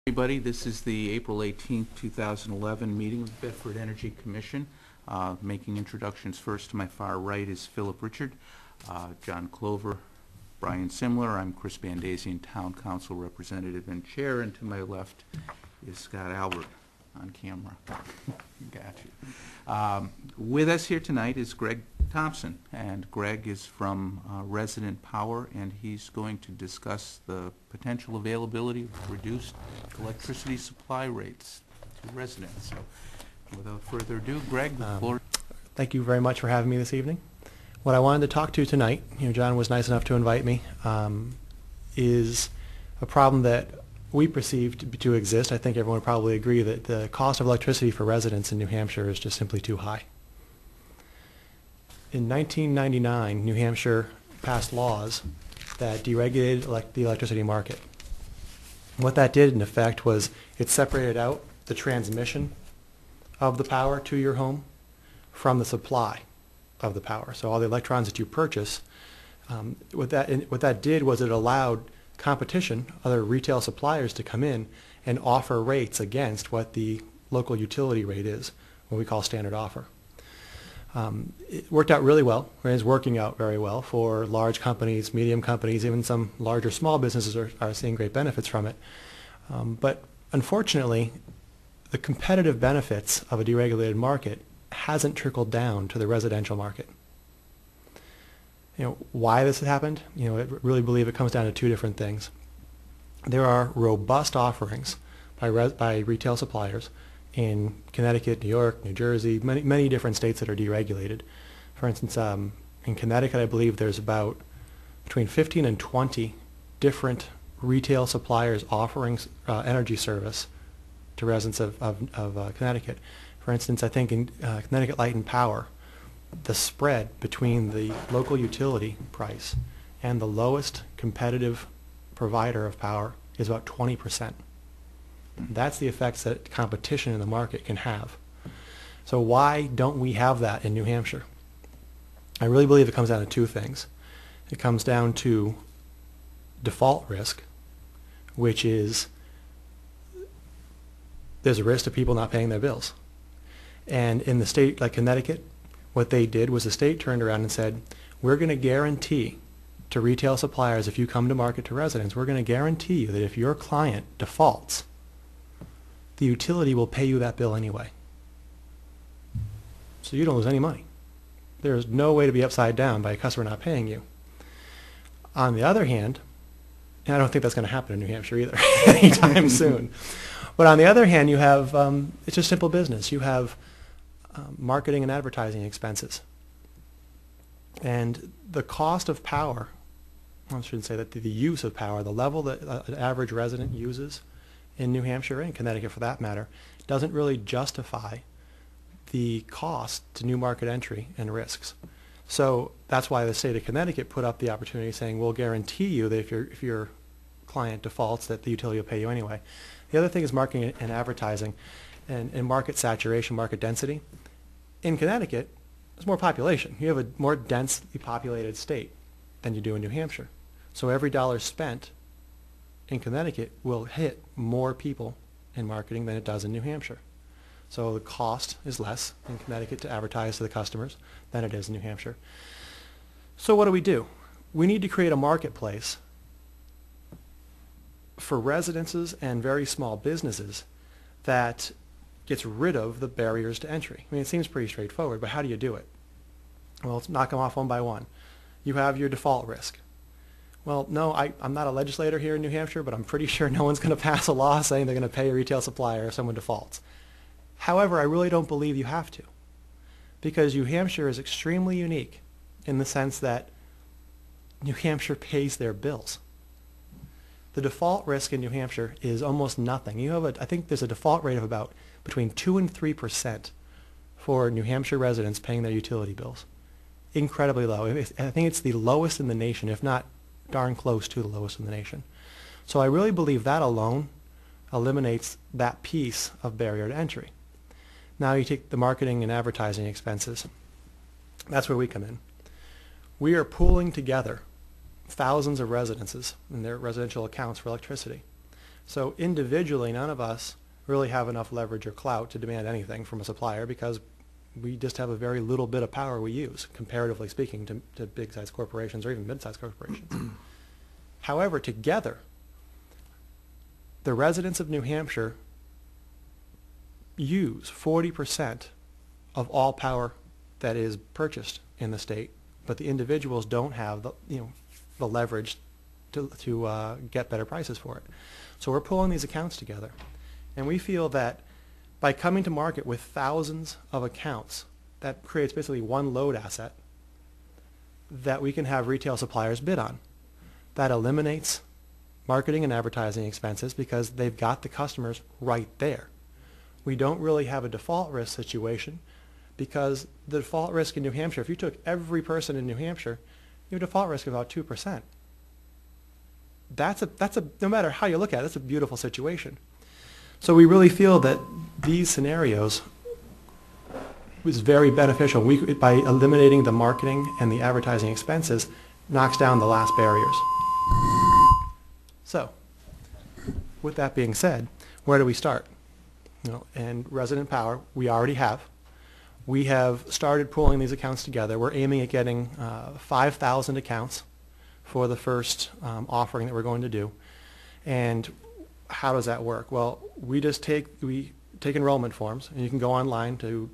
Everybody, this is the April 18th, 2011 meeting of the Bedford Energy Commission. Making introductions first, to my far right is Philip Richard, John Clover, Brian Simler. I'm Chris Bandazian, Town Council Representative and Chair, and to my left is Scott Albert on camera. Gotcha. With us here tonight is Greg Thompson, and Greg is from Resident Power, and he's going to discuss the potential availability of reduced electricity supply rates to residents. So, without further ado, Greg, the floor. Thank you very much for having me this evening. What I wanted to talk to tonight, John was nice enough to invite me, is a problem that we perceive to exist. I think everyone would probably agree that the cost of electricity for residents in New Hampshire is just simply too high. In 1999, New Hampshire passed laws that deregulated the electricity market. What that did, in effect, was it separated out the transmission of the power to your home from the supply of the power. So all the electrons that you purchase, what that did was it allowed competition, other retail suppliers, to come in and offer rates against what the local utility rate is, what we call standard offer. It worked out really well, and is working out very well for large companies, medium companies, even some larger small businesses are seeing great benefits from it. But unfortunately, the competitive benefits of a deregulated market hasn't trickled down to the residential market. Why this has happened? I really believe it comes down to two different things. There are robust offerings by retail suppliers in Connecticut, New York, New Jersey, many different states that are deregulated. For instance, in Connecticut, I believe there's about between 15 and 20 different retail suppliers offering energy service to residents of Connecticut. For instance, I think in Connecticut Light and Power, the spread between the local utility price and the lowest competitive provider of power is about 20%. That's the effects that competition in the market can have. So why don't we have that in New Hampshire? I really believe it comes down to two things. It comes down to default risk, which is there's a risk of people not paying their bills. And in the state like Connecticut, what they did was the state turned around and said, we're going to guarantee to retail suppliers, if you come to market to residents, we're going to guarantee you that if your client defaults, the utility will pay you that bill anyway. So you don't lose any money. There's no way to be upside down by a customer not paying you. On the other hand, and I don't think that's going to happen in New Hampshire either anytime soon, but on the other hand, you have, it's just simple business. You have marketing and advertising expenses. And the cost of power, I shouldn't say that, the use of power, the level that an average resident uses in New Hampshire, and Connecticut for that matter, doesn't really justify the cost to new market entry and risks. So that's why the state of Connecticut put up the opportunity saying, we'll guarantee you that if your client defaults, that the utility will pay you anyway. The other thing is marketing and advertising and market saturation, market density. In Connecticut, there's more population. You have a more densely populated state than you do in New Hampshire. So every dollar spent in Connecticut will hit more people in marketing than it does in New Hampshire. So the cost is less in Connecticut to advertise to the customers than it is in New Hampshire. So what do? We need to create a marketplace for residences and very small businesses that gets rid of the barriers to entry. I mean, it seems pretty straightforward, but how do you do it? Well, let's knock them off one by one. You have your default risk. Well, no, I'm not a legislator here in New Hampshire, but I'm pretty sure no one's going to pass a law saying they're going to pay a retail supplier if someone defaults. However, I really don't believe you have to, because New Hampshire is extremely unique in the sense that New Hampshire pays their bills. The default risk in New Hampshire is almost nothing. I think there's a default rate of about between 2 and 3% for New Hampshire residents paying their utility bills. Incredibly low. I think it's the lowest in the nation, if not darn close to the lowest in the nation. So I really believe that alone eliminates that piece of barrier to entry. Now you take the marketing and advertising expenses. That's where we come in. We are pooling together thousands of residences and their residential accounts for electricity. So individually, none of us really have enough leverage or clout to demand anything from a supplier because we just have a very little bit of power we use, comparatively speaking, to big-sized corporations or even mid-sized corporations. However, together, the residents of New Hampshire use 40% of all power that is purchased in the state, but the individuals don't have the leverage to get better prices for it. So we're pulling these accounts together, and we feel that by coming to market with thousands of accounts, that creates basically one load asset that we can have retail suppliers bid on. That eliminates marketing and advertising expenses because they've got the customers right there. We don't really have a default risk situation because the default risk in New Hampshire, if you took every person in New Hampshire, you have a default risk of about 2%. No matter how you look at it, that's a beautiful situation. So we really feel that these scenarios was very beneficial. By eliminating the marketing and the advertising expenses, knocks down the last barriers. So, with that being said, where do we start? And resident power, we already have. We have started pulling these accounts together. We're aiming at getting 5,000 accounts for the first offering that we're going to do. And how does that work? Well, we take enrollment forms, and you can go online to,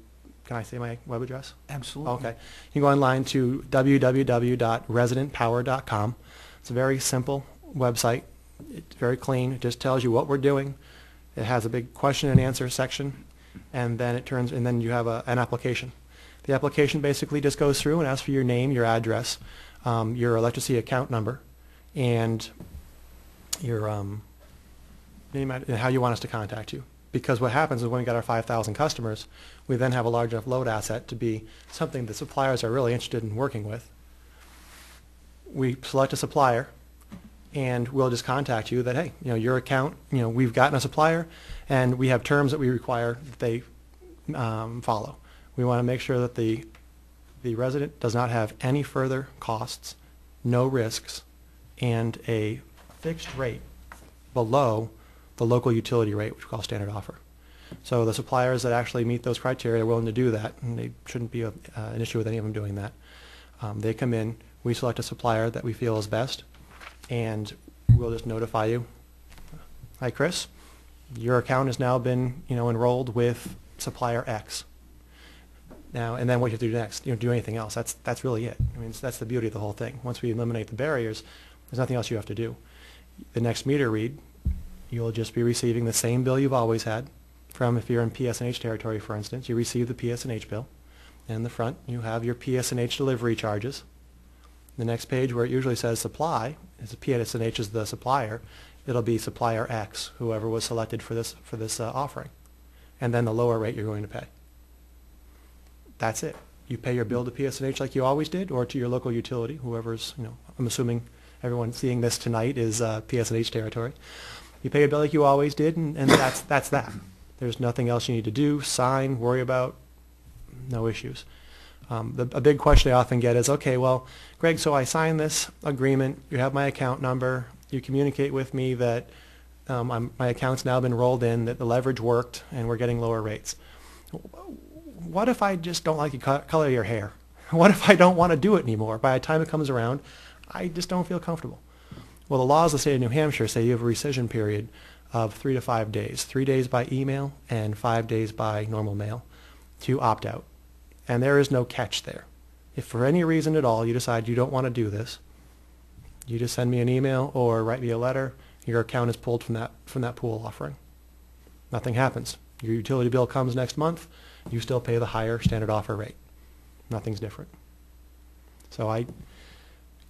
can I say my web address? Absolutely. Okay. You can go online to www.residentpower.com. It's a very simple website. It's very clean. It just tells you what we're doing. It has a big question and answer section, and then then you have an application. The application basically just goes through and asks for your name, your address, your electricity account number, and your name and how you want us to contact you. Because what happens is when we got our 5,000 customers, we then have a large enough load asset to be something that suppliers are really interested in working with. We select a supplier, and we'll just contact you that, hey, your account, we've gotten a supplier, and we have terms that we require that they follow. We want to make sure that the resident does not have any further costs, no risks, and a fixed rate below the local utility rate, which we call standard offer. So the suppliers that actually meet those criteria are willing to do that, and they shouldn't be an issue with any of them doing that. They come in, we select a supplier that we feel is best, and we'll just notify you. Hi, Chris. Your account has now been, enrolled with supplier X. Now, and then what you have to do next, do anything else. That's really it. I mean, that's the beauty of the whole thing. Once we eliminate the barriers, there's nothing else you have to do. The next meter read, you'll just be receiving the same bill you've always had. From, if you're in PSNH territory, for instance, you receive the PSNH bill. In the front, you have your PSNH delivery charges. The next page, where it usually says supply, is the PSNH is the supplier. It'll be supplier X, whoever was selected for this offering, and then the lower rate you're going to pay. That's it. You pay your bill to PSNH like you always did, or to your local utility, whoever's, I'm assuming everyone seeing this tonight is PSNH territory. You pay a bill like you always did, and that's that. There's nothing else you need to do, sign, worry about, no issues. A big question I often get is, okay, well, Greg, so I signed this agreement, you have my account number, you communicate with me that my account's now been rolled in, that the leverage worked, and we're getting lower rates. What if I just don't like the color of your hair? What if I don't want to do it anymore? By the time it comes around, I just don't feel comfortable. Well, the laws of the state of New Hampshire say you have a rescission period of 3 to 5 days, 3 days by email and 5 days by normal mail to opt out. And there is no catch there. If for any reason at all you decide you don't want to do this, you just send me an email or write me a letter. Your account is pulled from that pool offering. Nothing happens. Your utility bill comes next month. You still pay the higher standard offer rate. Nothing's different. So I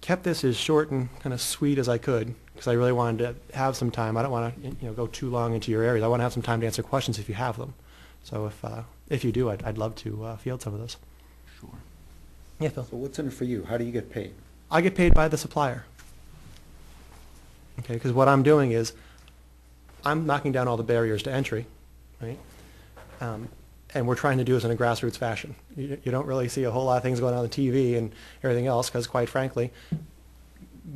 kept this as short and kind of sweet as I could because I really wanted to have some time. I don't want to go too long into your areas. I want to have some time to answer questions if you have them. So if you do, I'd love to field some of those. Sure. Yeah, Phil. So what's in it for you? How do you get paid? I get paid by the supplier. Okay, because what I'm doing is I'm knocking down all the barriers to entry, right? And we're trying to do this in a grassroots fashion. You don't really see a whole lot of things going on TV and everything else because, quite frankly,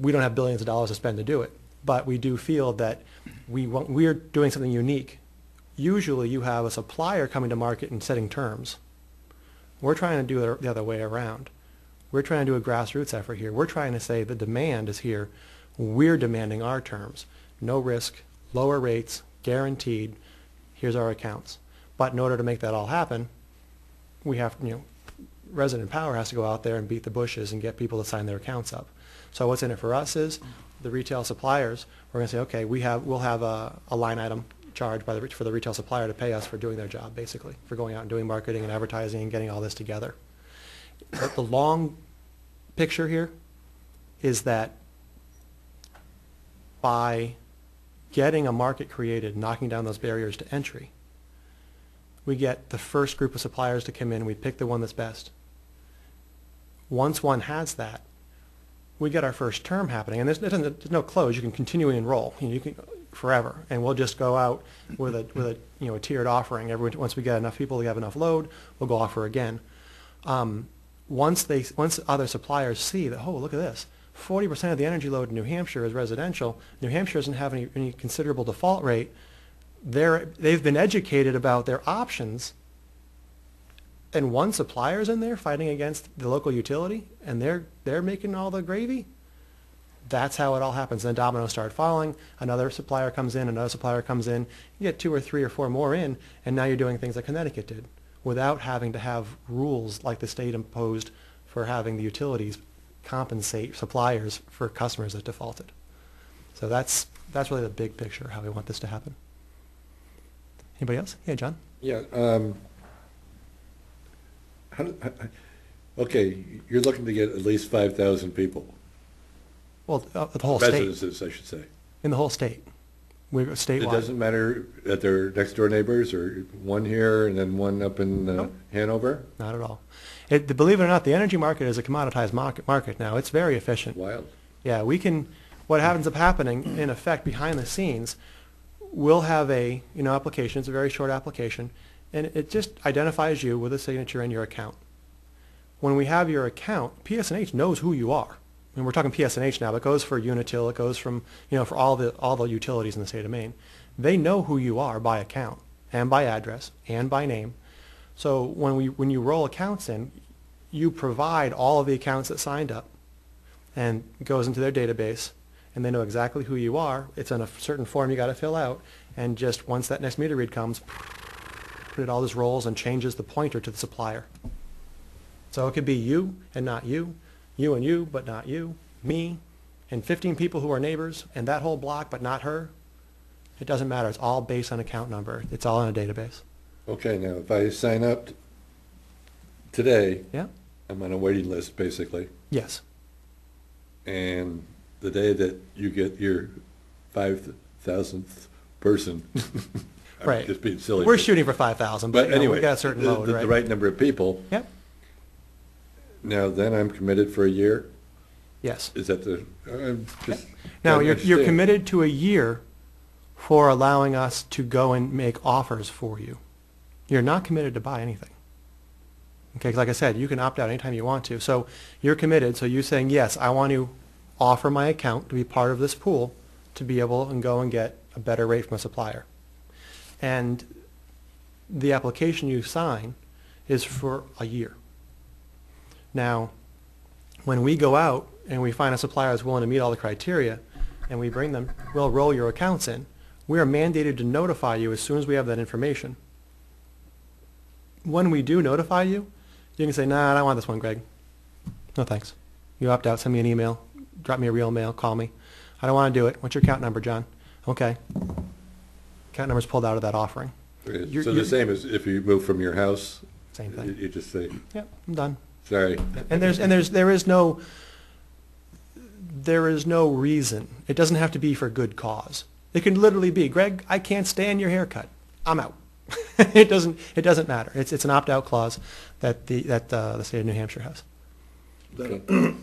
we don't have billions of dollars to spend to do it. but we do feel that we're doing something unique. Usually you have a supplier coming to market and setting terms. We're trying to do it the other way around. We're trying to do a grassroots effort here. We're trying to say the demand is here. We're demanding our terms. No risk, lower rates, guaranteed. Here's our accounts. But in order to make that all happen, we have, resident power has to go out there and beat the bushes and get people to sign their accounts up. So what's in it for us is the retail suppliers. We're going to say, okay, we'll have a line item charge for the retail supplier to pay us for doing their job, basically, for going out and doing marketing and advertising and getting all this together. But the long picture here is that by getting a market created, knocking down those barriers to entry, we get the first group of suppliers to come in, we pick the one that's best. Once one has that, we get our first term happening, and there's no close. You can continually enroll. You can forever, and we'll just go out with a tiered offering. Once we get enough people, we have enough load, we'll go offer again. Once other suppliers see that, oh, look at this, 40% of the energy load in New Hampshire is residential. New Hampshire doesn't have any considerable default rate. They've been educated about their options, and one supplier's in there fighting against the local utility, and they're making all the gravy. That's how it all happens. Then dominoes start falling. Another supplier comes in, another supplier comes in. You get 2 or 3 or 4 more in, and now you're doing things like Connecticut did, without having to have rules like the state imposed for having the utilities compensate suppliers for customers that defaulted. So that's really the big picture, how we want this to happen. Anybody else? Yeah, John? Yeah. Okay, you're looking to get at least 5,000 people. Well, the whole state. Residences, I should say. In the whole state. We're statewide. It doesn't matter that they're next door neighbors, or one here and then one up in Nope. Hanover? Not at all. Believe it or not, the energy market is a commoditized market now. It's very efficient. Wild. Yeah, what happens up happening, in effect, behind the scenes, we'll have a application. It's a very short application, and it just identifies you with a signature in your account. When we have your account, PSNH knows who you are. And we're talking PSNH now, but it goes for Unitil, it goes from, for all the utilities in the state of Maine. They know who you are by account, and by address, and by name. So when you roll accounts in, you provide all of the accounts that signed up, and it goes into their database, and they know exactly who you are. It's on a certain form you got to fill out, and just once that next meter read comes, it all just rolls and changes the pointer to the supplier. So it could be you and not you, you and you but not you, me, and 15 people who are neighbors, and that whole block but not her. It doesn't matter. It's all based on account number. It's all in a database. Okay, now if I sign up today, Yeah? I'm on a waiting list basically, Yes. and the day that you get your 5,000th person, I'm Right. just being silly. We're shooting for 5,000, but anyway, we got a certain load, right? the right number of people. Yep. Now then I'm committed for a year? Yes. Is that the, I'm just Now, trying to you're understand. committed to a year for allowing us to go and make offers for you. You're not committed to buy anything. Okay, 'cause like I said, you can opt out anytime you want to. So you're committed, so you're saying, yes, I want to offer my account to be part of this pool to be able and go and get a better rate from a supplier. And the application you sign is for a year. Now, when we go out and we find a supplier that's willing to meet all the criteria, and we bring them, we'll roll your accounts in. We are mandated to notify you as soon as we have that information. When we do notify you, you can say, nah, I don't want this one, Greg. No thanks. You opt out, send me an email, drop me a real mail, call me. I don't want to do it. What's your account number, John? Okay. Account number's pulled out of that offering. Okay, You're- so the same as if you move from your house? Same thing. You just say, Yep, I'm done. sorry. And there is no reason. It doesn't have to be for good cause. It can literally be, Greg, I can't stand your haircut. I'm out. It doesn't matter. It's an opt-out clause that the state of New Hampshire has. Okay.